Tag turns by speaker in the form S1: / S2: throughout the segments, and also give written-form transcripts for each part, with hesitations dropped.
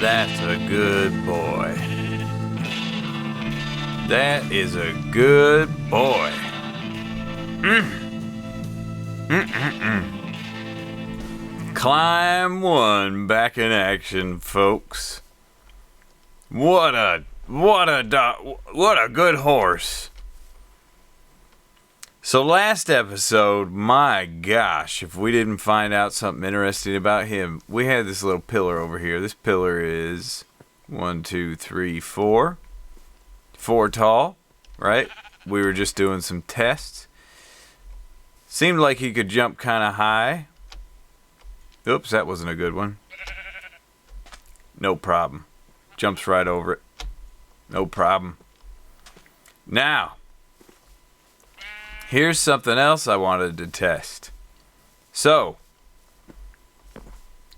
S1: That's a good boy. That is a good boy. Climb 1 back in action, folks. What a good horse. So last episode, my gosh, if we didn't find out something interesting about him, we had this little pillar over here. This pillar is 1, 2, 3, 4. 4 tall, right? We were just doing some tests. Seemed like he could jump kind of high. Oops, that wasn't a good one. No problem. Jumps right over it. No problem. Now, here's something else I wanted to test. So,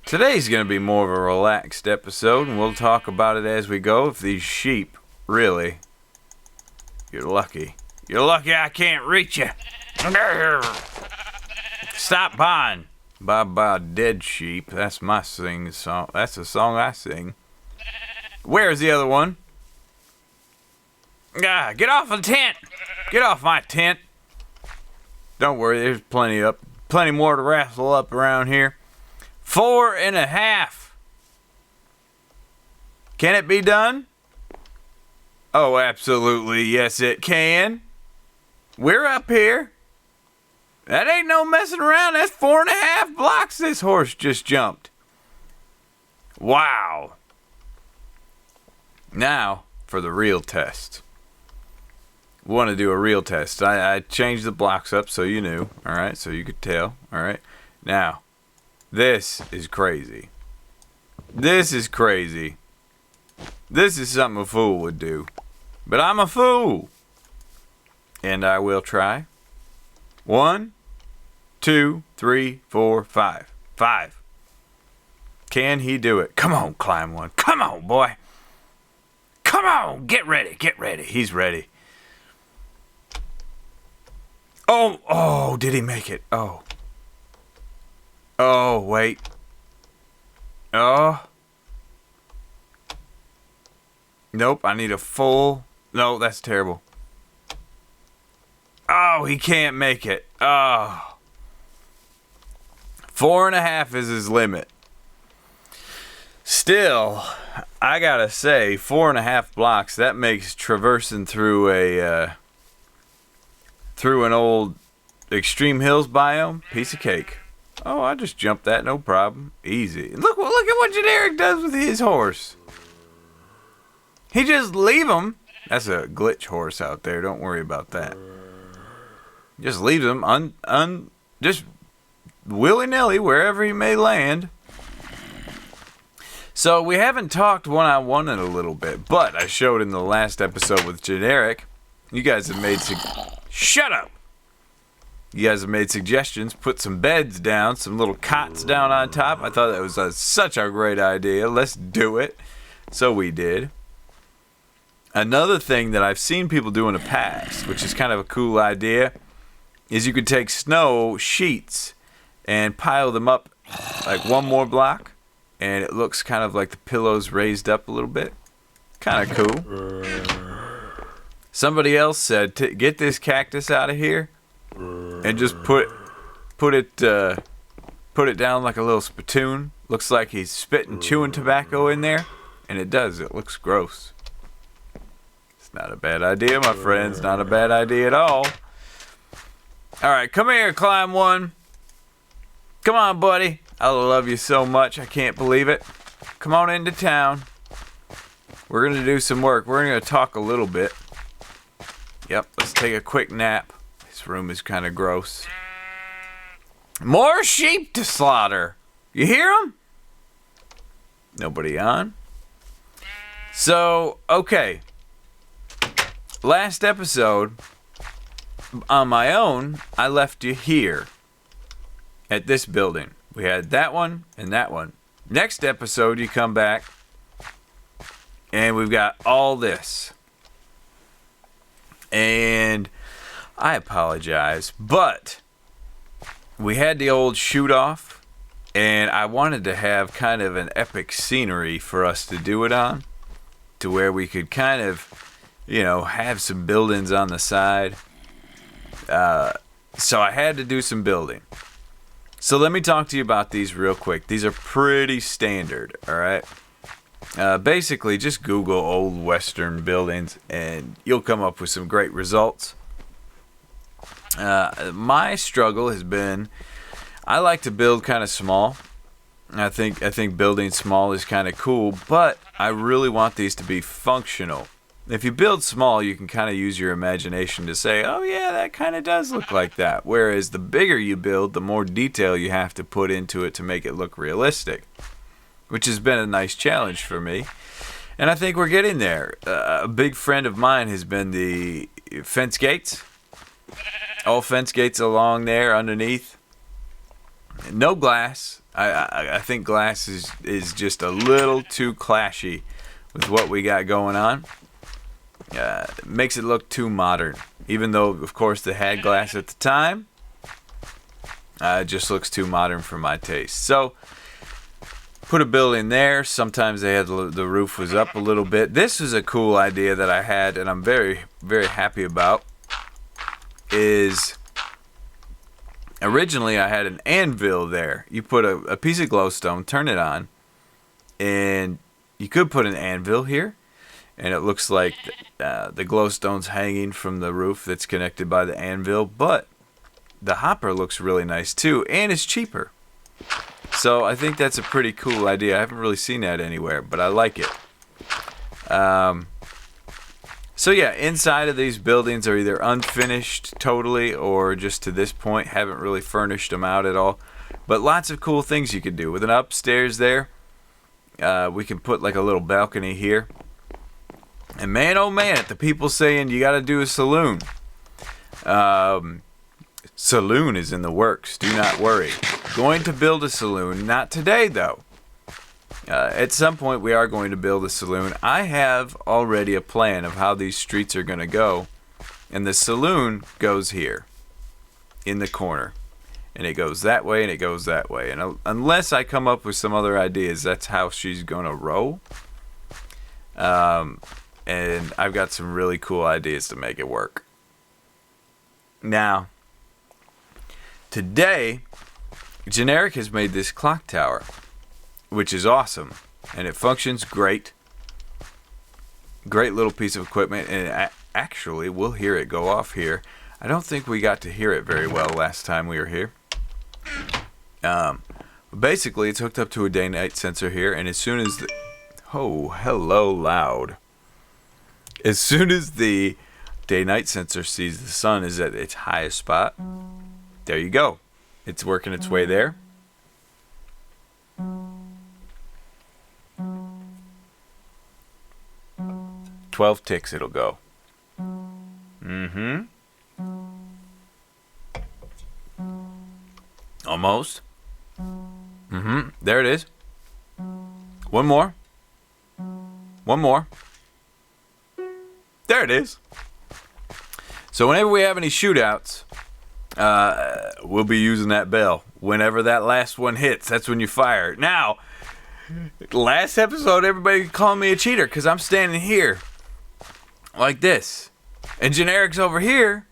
S1: today's going to be more of a relaxed episode, and we'll talk about it as we go. If these sheep, really, you're lucky. You're lucky I can't reach you. Stop buying. Bye-bye, dead sheep. That's my sing song. That's the song I sing. Where's the other one? Get off the tent. Get off my tent. Don't worry, there's plenty more to wrestle up around here. 4.5. Can it be done? Oh, absolutely, yes it can. We're up here. That ain't no messing around. That's 4.5 blocks this horse just jumped. Wow. Now, for the real test. We want to do a real test. I changed the blocks up so you knew. Alright, so you could tell. Alright. Now, this is crazy. This is crazy. This is something a fool would do. But I'm a fool. And I will try. 1, 2, 3, 4, 5. 5. Can he do it? Come on, climb 1. Come on, boy. Come on. Get ready. Get ready. He's ready. Oh, did he make it? Oh, wait. Oh. Nope, I need a full. No, that's terrible. Oh, he can't make it. Oh. 4.5 is his limit. Still, I gotta say, 4.5 blocks, that makes traversing through an old extreme hills biome piece of cake. Oh, I just jumped that, no problem. Easy. Look at what Generic does with his horse. He just leave him. That's a glitch horse out there. Don't worry about that. Just leaves him just willy-nilly wherever he may land. So we haven't talked one-on-one in a little bit, but I showed in the last episode with Generic. You guys have made Shut up! You guys have made suggestions. Put some beds down, some little cots down on top. I thought that was such a great idea. Let's do it. So we did. Another thing that I've seen people do in the past, which is kind of a cool idea, is you could take snow sheets and pile them up like one more block, and it looks kind of like the pillows raised up a little bit. Kind of cool. Somebody else said, get this cactus out of here and just put it down like a little spittoon. Looks like he's spitting chewing tobacco in there, and it does. It looks gross. It's not a bad idea, my friends. Not a bad idea at all. All right, come here, climb 1. Come on, buddy. I love you so much. I can't believe it. Come on into town. We're going to do some work. We're going to talk a little bit. Yep, let's take a quick nap. This room is kind of gross. More sheep to slaughter. You hear them? Nobody on. So, okay. Last episode, on my own, I left you here. At this building. We had that one and that one. Next episode, you come back. And we've got all this. And I apologize, but we had the old shoot off And I wanted to have kind of an epic scenery for us to do it on, to where we could kind of, have some buildings on the side. So I had to do some building. So let me talk to you about these real quick. These are pretty standard, all right? Basically, just Google old Western buildings, and you'll come up with some great results. My struggle has been, I like to build kind of small. I think building small is kind of cool, but I really want these to be functional. If you build small, you can kind of use your imagination to say, oh yeah, that kind of does look like that. Whereas the bigger you build, the more detail you have to put into it to make it look realistic, which has been a nice challenge for me. And I think we're getting there. A big friend of mine has been the fence gates. All fence gates along there underneath. No glass. I think glass is just a little too clashy with what we got going on. Makes it look too modern. Even though, of course, they had glass at the time. It just looks too modern for my taste. So, put a building there. Sometimes they had the roof was up a little bit. This is a cool idea that I had, and I'm very, very happy about. Is originally I had an anvil there. You put a piece of glowstone, turn it on, and you could put an anvil here, and it looks like the glowstone's hanging from the roof that's connected by the anvil, but the hopper looks really nice too, and it's cheaper. So I think that's a pretty cool idea. I haven't really seen that anywhere, but I like it. So yeah, inside of these buildings are either unfinished totally or just to this point haven't really furnished them out at all. But lots of cool things you could do. With an upstairs there, we can put like a little balcony here. And man, oh man, the people saying you got to do a saloon. Saloon is in the works. Do not worry. Going to build a saloon. Not today, though. At some point, we are going to build a saloon. I have already a plan of how these streets are going to go. And the saloon goes here. In the corner. And it goes that way and it goes that way. And unless I come up with some other ideas, that's how she's going to roll. And I've got some really cool ideas to make it work. Now, today, Generic has made this clock tower, which is awesome, and it functions great. Great little piece of equipment, and actually, we'll hear it go off here. I don't think we got to hear it very well last time we were here. Basically, it's hooked up to a day-night sensor here, and as soon as hello, loud. As soon as the day-night sensor sees the sun is at its highest spot, there you go. It's working its way there. "12 ticks it'll go. Almost. There it is. One more. One more. There it is. So whenever we have any shootouts, we'll be using that bell. Whenever that last one hits, that's when you fire it. Now, last episode, everybody called me a cheater because I'm standing here like this. And Generic's over here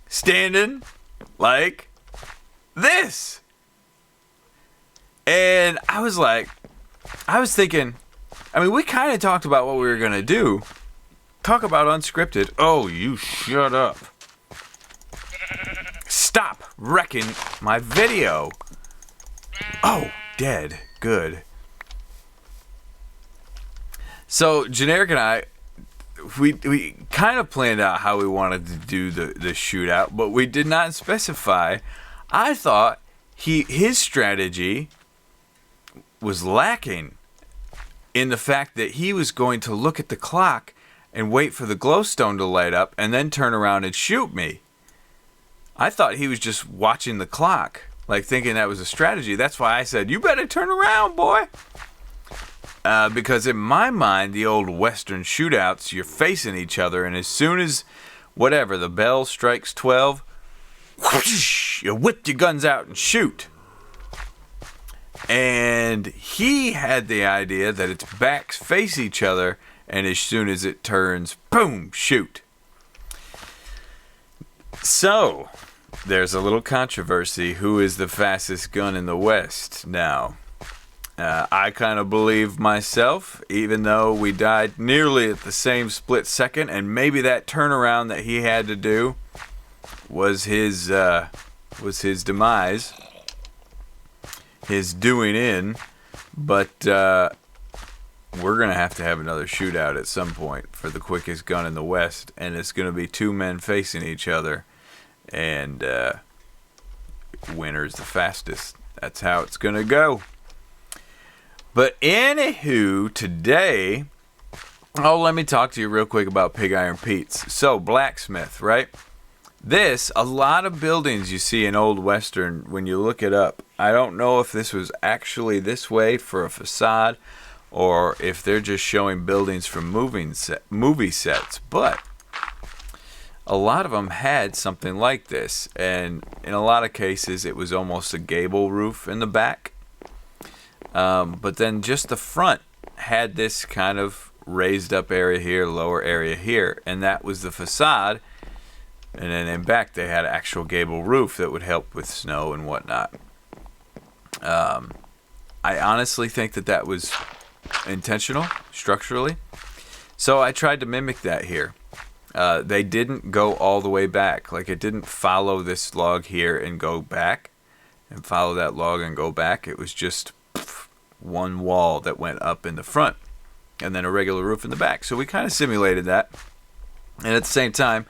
S1: standing like this. And I was thinking, we kind of talked about what we were going to do. Talk about unscripted. Oh, you shut up. Stop wrecking my video. Oh, dead. Good. So, Generic and I, we kind of planned out how we wanted to do the shootout, but we did not specify. I thought his strategy was lacking in the fact that he was going to look at the clock and wait for the glowstone to light up and then turn around and shoot me. I thought he was just watching the clock, like thinking that was a strategy. That's why I said, you better turn around, boy. Because in my mind, the old Western shootouts, you're facing each other, and as soon as, the bell strikes 12, whoosh, you whip your guns out and shoot. And he had the idea that its backs face each other, and as soon as it turns, boom, shoot. So, there's a little controversy. Who is the fastest gun in the West now? I kind of believe myself, even though we died nearly at the same split second, and maybe that turnaround that he had to do was his demise, his doing in. But we're gonna have to have another shootout at some point for the quickest gun in the West, and it's gonna be two men facing each other, and winner's the fastest. That's how it's gonna go. But anywho, today, let me talk to you real quick about Pig Iron Pete's. So, Blacksmith, right? A lot of buildings you see in Old Western, when you look it up, I don't know if this was actually this way for a facade, or if they're just showing buildings from movie sets, but a lot of them had something like this, and in a lot of cases, it was almost a gable roof in the back. But then just the front had this kind of raised up area here, lower area here, and that was the facade. And then in back they had an actual gable roof that would help with snow and whatnot. I honestly think that was intentional structurally. So I tried to mimic that here. They didn't go all the way back. Like, it didn't follow this log here and go back and follow that log and go back. It was just one wall that went up in the front and then a regular roof in the back. So we kind of simulated that, and at the same time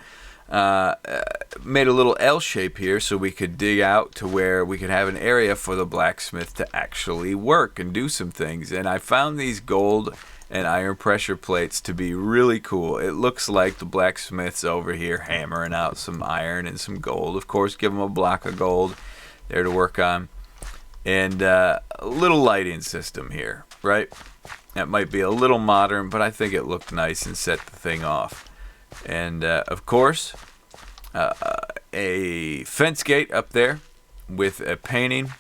S1: made a little L shape here so we could dig out to where we could have an area for the blacksmith to actually work and do some things. And I found these gold and iron pressure plates to be really cool. It looks like the blacksmith's over here hammering out some iron and some gold. Of course, give him a block of gold there to work on. And a little lighting system here, right? That might be a little modern, but I think it looked nice and set the thing off. And of course, a fence gate up there with a painting.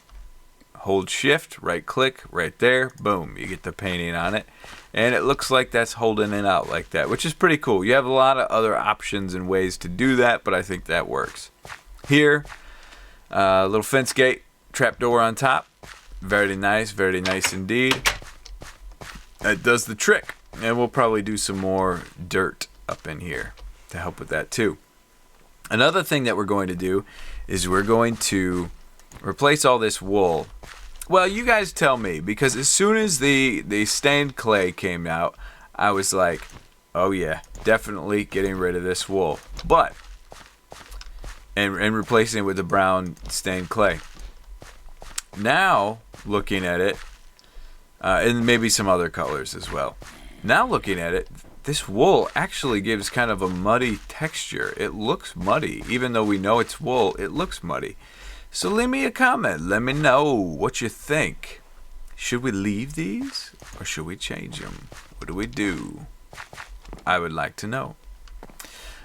S1: Hold shift, right click, right there, boom, you get the painting on it. And it looks like that's holding it out like that, which is pretty cool. You have a lot of other options and ways to do that, but I think that works. Here, little fence gate. Trapdoor on top, very nice indeed. It does the trick, and we'll probably do some more dirt up in here to help with that too. Another thing that we're going to do is we're going to replace all this wool. Well, you guys tell me, because as soon as the stained clay came out, I was like, oh yeah, definitely getting rid of this wool, but and replacing it with the brown stained clay. Now, looking at it, and maybe some other colors as well. Now looking at it, this wool actually gives kind of a muddy texture. It looks muddy. Even though we know it's wool, it looks muddy. So leave me a comment. Let me know what you think. Should we leave these, or should we change them? What do we do? I would like to know.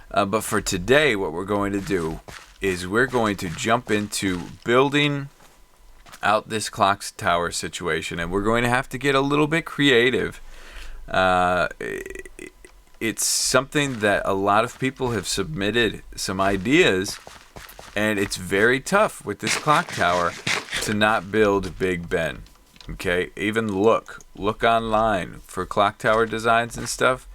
S1: But for today, what we're going to do is we're going to jump into building out this clock tower situation, and we're going to have to get a little bit creative. It's something that a lot of people have submitted some ideas, and it's very tough with this clock tower to not build Big Ben. Okay, even look online for clock tower designs and stuff.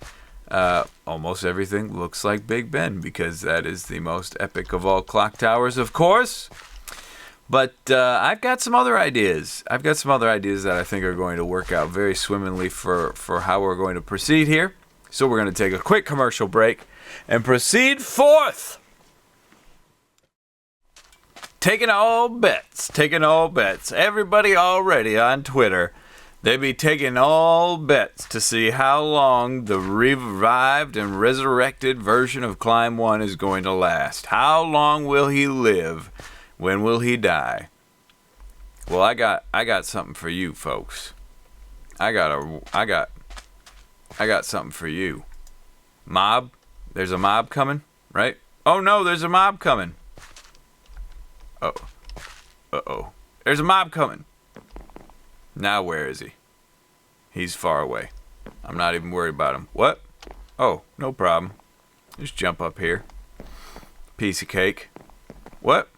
S1: Almost everything looks like Big Ben, because that is the most epic of all clock towers, of course. But I've got some other ideas. That I think are going to work out very swimmingly for how we're going to proceed here. So we're going to take a quick commercial break and proceed forth. Taking all bets. Everybody already on Twitter, they be taking all bets to see how long the revived and resurrected version of Climb 1 is going to last. How long will he live? When will he die? Well, I got something for you, folks. I got something for you. Mob? There's a mob coming, right? Oh no, there's a mob coming. Uh-oh. There's a mob coming. Now where is he? He's far away. I'm not even worried about him. What? Oh, no problem. Just jump up here. Piece of cake. What?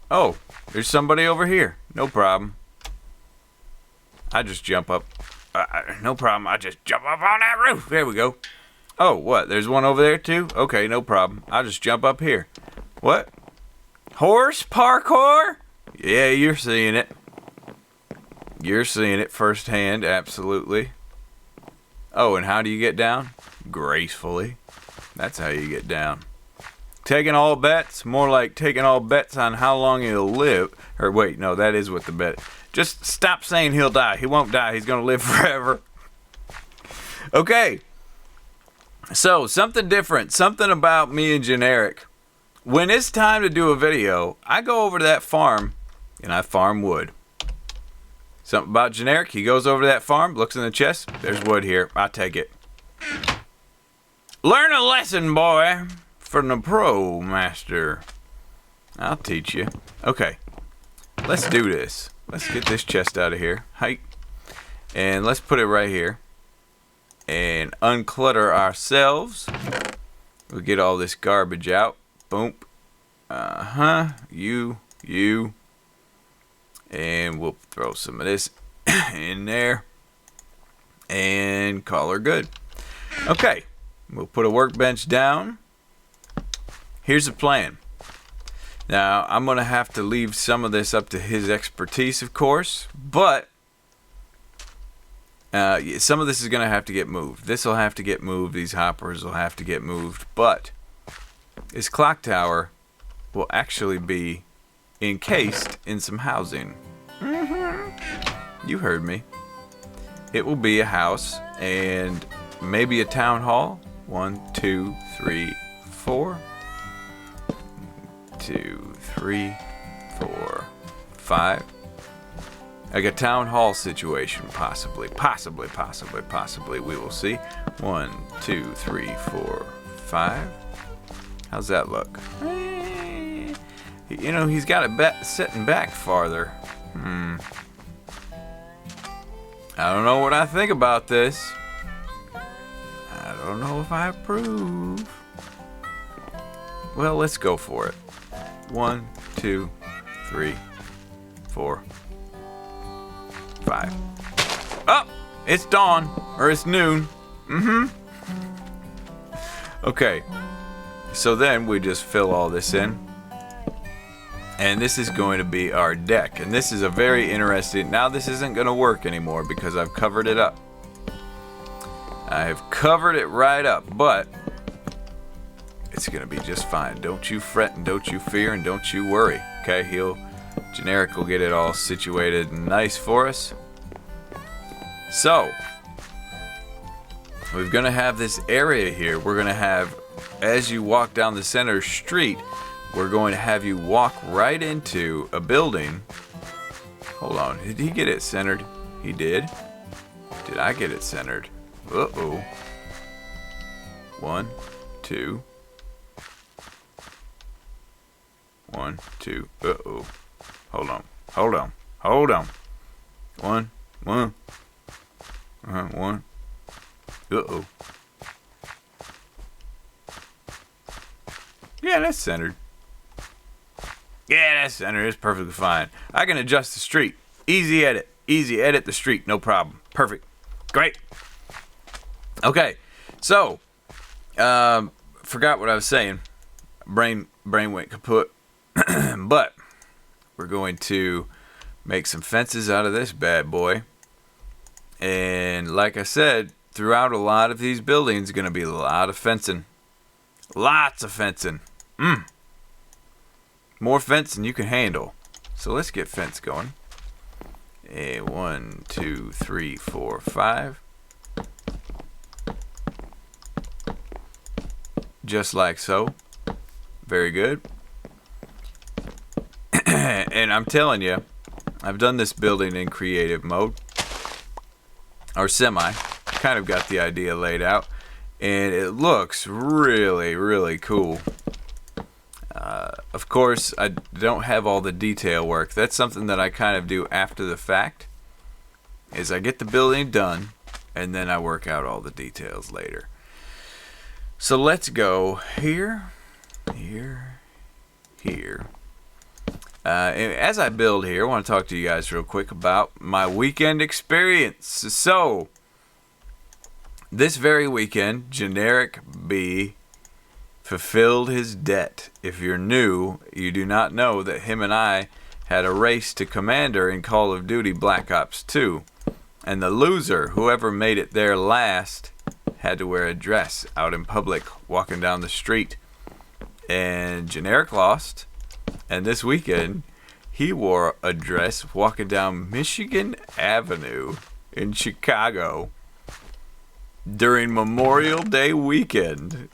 S1: Oh, there's somebody over here. No problem. I just jump up. No problem. I just jump up on that roof. There we go. Oh, what? There's one over there too? Okay, no problem. I'll just jump up here. What? Horse parkour? Yeah, you're seeing it. You're seeing it firsthand, absolutely. Oh, and how do you get down? Gracefully. That's how you get down. Taking all bets? More like taking all bets on how long he'll live. Or wait, no, that is what the bet. Just stop saying he'll die. He won't die. He's going to live forever. Okay. So, something different. Something about me and Generic. When it's time to do a video, I go over to that farm and I farm wood. Something about Generic. He goes over to that farm, looks in the chest. There's wood here. I take it. Learn a lesson, boy, from the pro master. I'll teach you. Okay. Let's do this. Let's get this chest out of here. Hike. And let's put it right here. And unclutter ourselves. We'll get all this garbage out. Boom. You. And we'll throw some of this in there. And call her good. Okay. We'll put a workbench down. Here's the plan. Now, I'm going to have to leave some of this up to his expertise, of course. But some of this is going to have to get moved. This will have to get moved. These hoppers will have to get moved. But his clock tower will actually be encased in some housing. You heard me. It will be a house and maybe a town hall. 1, 2, 3, 4. 2, 3, 4, 5. Like a town hall situation, possibly. We will see. 1, 2, 3, 4, 5. How's that look? You know, he's got it sitting back farther. I don't know what I think about this. I don't know if I approve. Well, let's go for it. 1, 2, 3, 4, 5. Oh, it's dawn, or it's noon. Okay, so then we just fill all this in. And this is going to be our deck. And this is a very interesting... Now this isn't going to work anymore because I've covered it up. I have covered it right up, but it's going to be just fine. Don't you fret and don't you fear and don't you worry. Okay, Generic will get it all situated and nice for us. So, we're going to have this area here. We're going to have, as you walk down the center street, we're going to have you walk right into a building. Hold on, did he get it centered? He did. Did I get it centered? Uh-oh. 1, 2. 1, 2. Uh-oh. Hold on. 1. 1. 1. Uh-oh. Yeah, that's centered. Yeah, that's centered. It's perfectly fine. I can adjust the street. Easy edit. Easy edit the street. No problem. Perfect. Great. Okay. So, forgot what I was saying. Brain went kaput. But we're going to make some fences out of this bad boy. And like I said, throughout a lot of these buildings, going to be a lot of fencing. Lots of fencing. More fence than you can handle. So let's get fence going. 1, 2, 3, 4, 5. Just like so. Very good. And I'm telling you, I've done this building in creative mode. Or semi. Kind of got the idea laid out. And it looks really, really cool. Of course, I don't have all the detail work. That's something that I kind of do after the fact. is I get the building done, and then I work out all the details later. So let's go here, here, here. As I build here, I want to talk to you guys real quick about my weekend experience. So, this very weekend, Generic B fulfilled his debt. If you're new, you do not know that him and I had a race to Commander in Call of Duty Black Ops 2. And the loser, whoever made it there last, had to wear a dress out in public, walking down the street. And Generic lost. And this weekend, he wore a dress walking down Michigan Avenue in Chicago during Memorial Day weekend.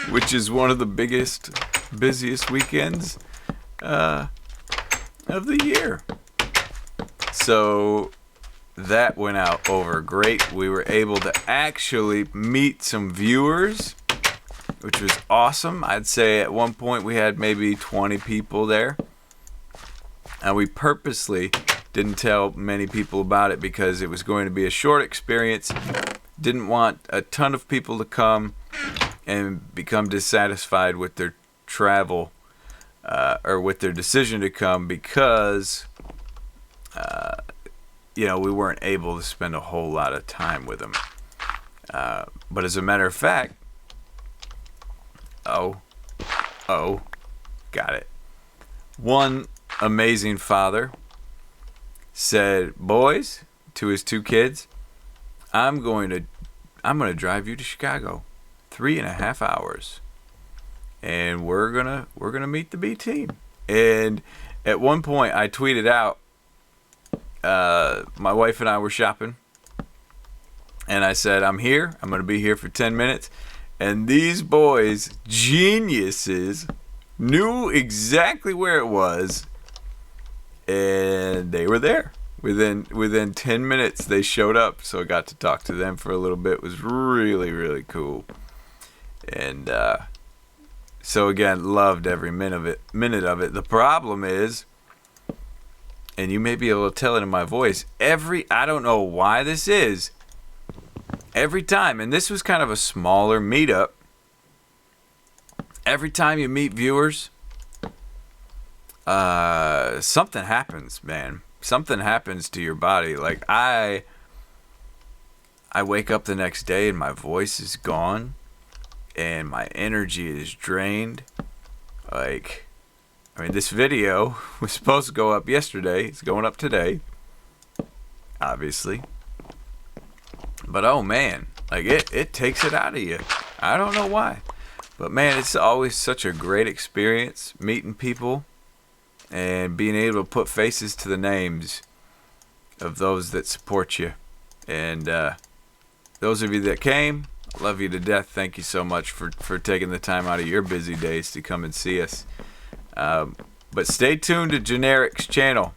S1: Which is one of the busiest weekends of the year. So that went out over great. We were able to actually meet some viewers, which was awesome. I'd say at one point we had maybe 20 people there. And we purposely didn't tell many people about it because it was going to be a short experience. Didn't want a ton of people to come and become dissatisfied with their travel or with their decision to come because we weren't able to spend a whole lot of time with them. But as a matter of fact, got it. One amazing father said, "Boys," to his two kids, I'm going to drive you to Chicago, 3.5 hours, and we're gonna meet the B team." And at one point, I tweeted out, my wife and I were shopping, and I said, "I'm here. I'm gonna be here for 10 minutes." And these boys, geniuses, knew exactly where it was, and they were there. Within 10 minutes, they showed up, so I got to talk to them for a little bit. It was really, really cool. And so again, loved every minute of it. The problem is, and you may be able to tell it in my voice, I don't know why this is, every time, and this was kind of a smaller meetup, every time you meet viewers, something happens, man. Something happens to your body. Like I wake up the next day and my voice is gone and my energy is drained. This video was supposed to go up yesterday. It's going up today, obviously. But oh man, it takes it out of you. I don't know why. But man, it's always such a great experience meeting people and being able to put faces to the names of those that support you. And those of you that came, I love you to death. Thank you so much for taking the time out of your busy days to come and see us. But stay tuned to Generic's channel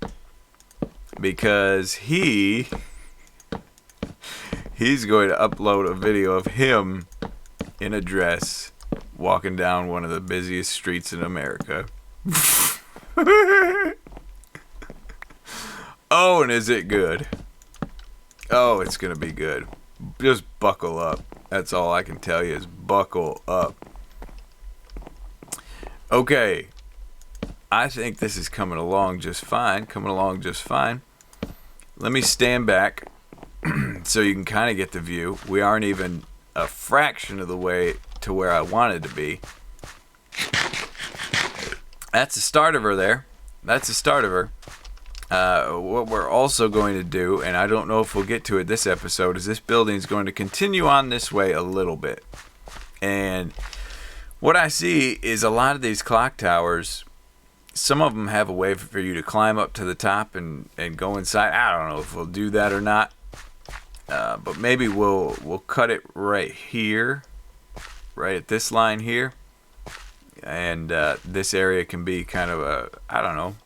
S1: because he's going to upload a video of him in a dress walking down one of the busiest streets in America. Oh, and is it good? Oh, it's going to be good. Just buckle up. That's all I can tell you is buckle up. Okay. I think this is coming along just fine. Let me stand back so you can kind of get the view. We aren't even a fraction of the way to where I wanted to be. That's the start of her there. What we're also going to do, and I don't know if we'll get to it this episode, is this building is going to continue on this way a little bit. And what I see is a lot of these clock towers, some of them have a way for you to climb up to the top and go inside. I don't know if we'll do that or not. But maybe we'll cut it right here, right at this line here. And this area can be kind of I don't know.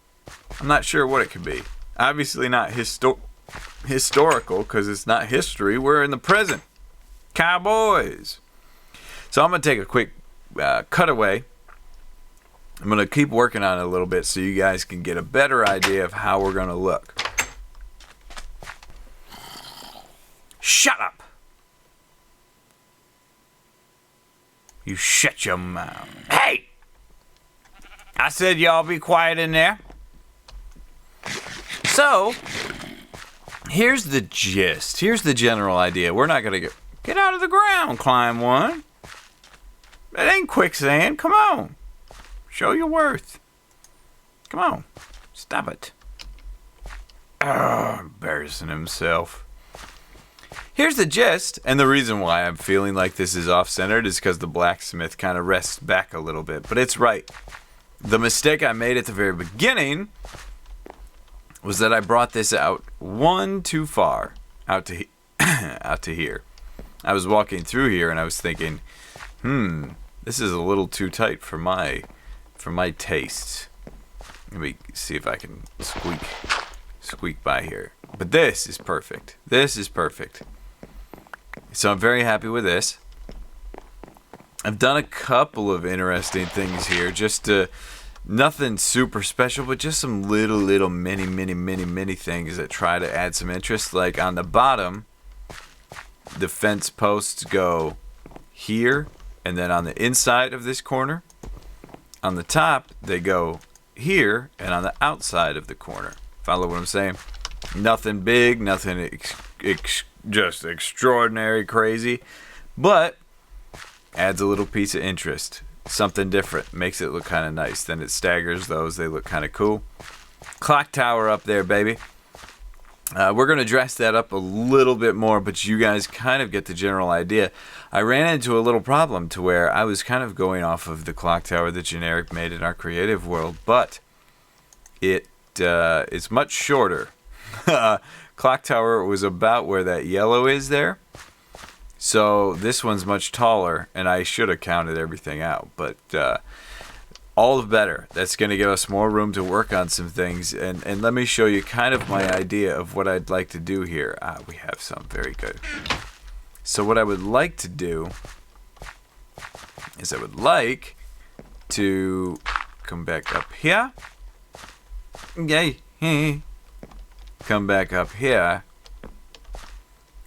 S1: I'm not sure what it could be. Obviously not historical because it's not history. We're in the present. Cowboys. So I'm going to take a quick cutaway. I'm going to keep working on it a little bit so you guys can get a better idea of how we're going to look. shut up. You shut your mouth. Hey! I said y'all be quiet in there. So, here's the gist. Here's the general idea. We're not going to get out of the ground, climb one. That ain't quicksand. Come on. Show your worth. Come on. Stop it. Oh, embarrassing himself. Here's the gist, and the reason why I'm feeling like this is off-centered is because the blacksmith kind of rests back a little bit. But it's right. The mistake I made at the very beginning was that I brought this out one too far, out to here. I was walking through here and I was thinking, this is a little too tight for my tastes. Let me see if I can squeak by here. But this is perfect. This is perfect. So I'm very happy with this. I've done a couple of interesting things here, just nothing super special, but just some little mini things that try to add some interest. Like on the bottom, the fence posts go here, and then on the inside of this corner. On the top, they go here, and on the outside of the corner. Follow what I'm saying? Nothing big, nothing just extraordinary crazy, but adds a little piece of interest. Something different. Makes it look kind of nice. Then it staggers those. They look kind of cool. Clock tower up there, baby. We're going to dress that up a little bit more, but you guys kind of get the general idea. I ran into a little problem to where I was kind of going off of the clock tower that Generic made in our creative world, but it is much shorter. Clock tower was about where that yellow is there. So this one's much taller, and I should have counted everything out, but all the better. That's going to give us more room to work on some things, and let me show you kind of my idea of what I'd like to do here. We have some. Very good. So what I would like to do is I would like to come back up here. Yay. Come back up here,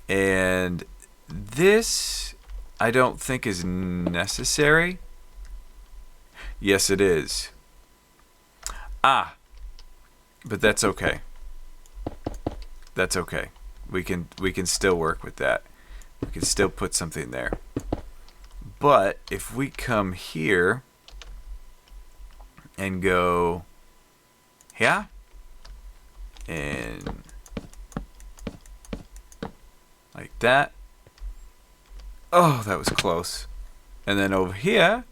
S1: and this I don't think is necessary. Yes, it is. But that's okay. That's okay. We can still work with that. We can still put something there. But if we come here and go here, and like that. Oh, that was close. And then over here,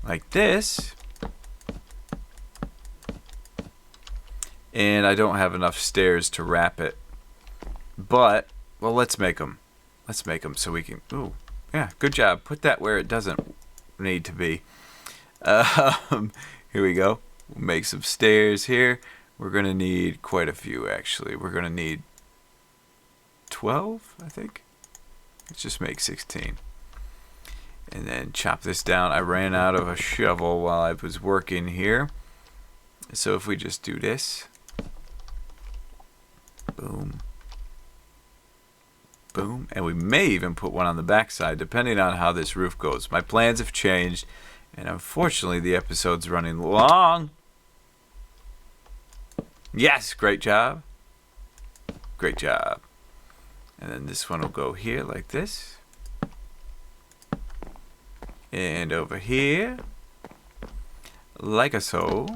S1: like this. And I don't have enough stairs to wrap it. But, well, let's make them. Let's make them so we can... Ooh, yeah, good job. Put that where it doesn't need to be. Here we go. We'll make some stairs here. We're going to need quite a few, actually. We're going to need 12, I think. Let's just make 16. And then chop this down. I ran out of a shovel while I was working here. So if we just do this. Boom. Boom. And we may even put one on the backside, depending on how this roof goes. My plans have changed. And unfortunately, the episode's running long. Yes, great job. Great job. And then this one will go here like this. And over here, like so.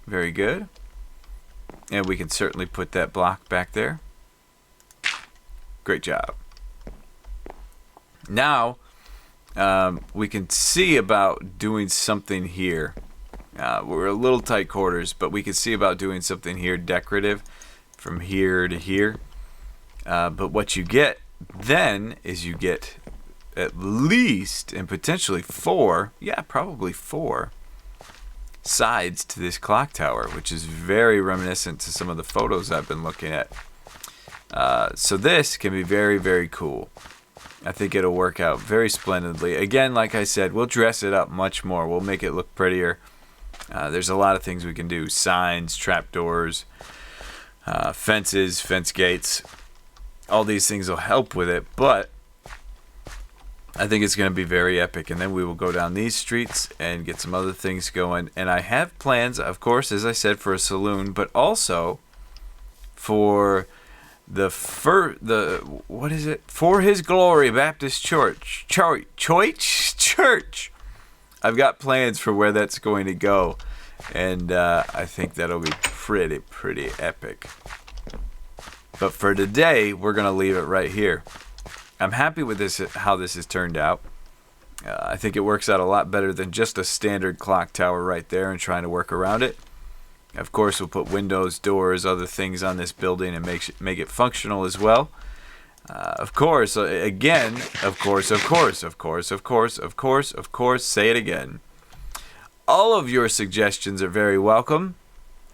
S1: Very good. And we can certainly put that block back there. Great job. Now, we can see about doing something here. We're a little tight quarters, but we can see about doing something here decorative from here to here. But what you get then is you get at least and potentially 4, yeah, probably 4 sides to this clock tower, which is very reminiscent to some of the photos I've been looking at. So this can be very, very cool. I think it'll work out very splendidly. Again, like I said, we'll dress it up much more. We'll make it look prettier. There's a lot of things we can do. Signs, trapdoors, fences, fence gates. All these things will help with it, but I think it's going to be very epic. And then we will go down these streets and get some other things going. And I have plans, of course, as I said, for a saloon, but also for what is it? For His Glory Baptist Church. Church. I've got plans for where that's going to go, and I think that'll be pretty epic. But for today, we're gonna leave it right here. I'm happy with this, how this has turned out. I think it works out a lot better than just a standard clock tower right there and trying to work around it. Of course, we'll put windows, doors, other things on this building and make it functional as well. Of course, say it again. All of your suggestions are very welcome.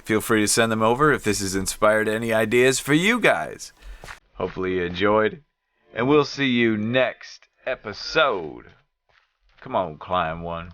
S1: Feel free to send them over if this has inspired any ideas for you guys. Hopefully you enjoyed, and we'll see you next episode. Come on, climb one.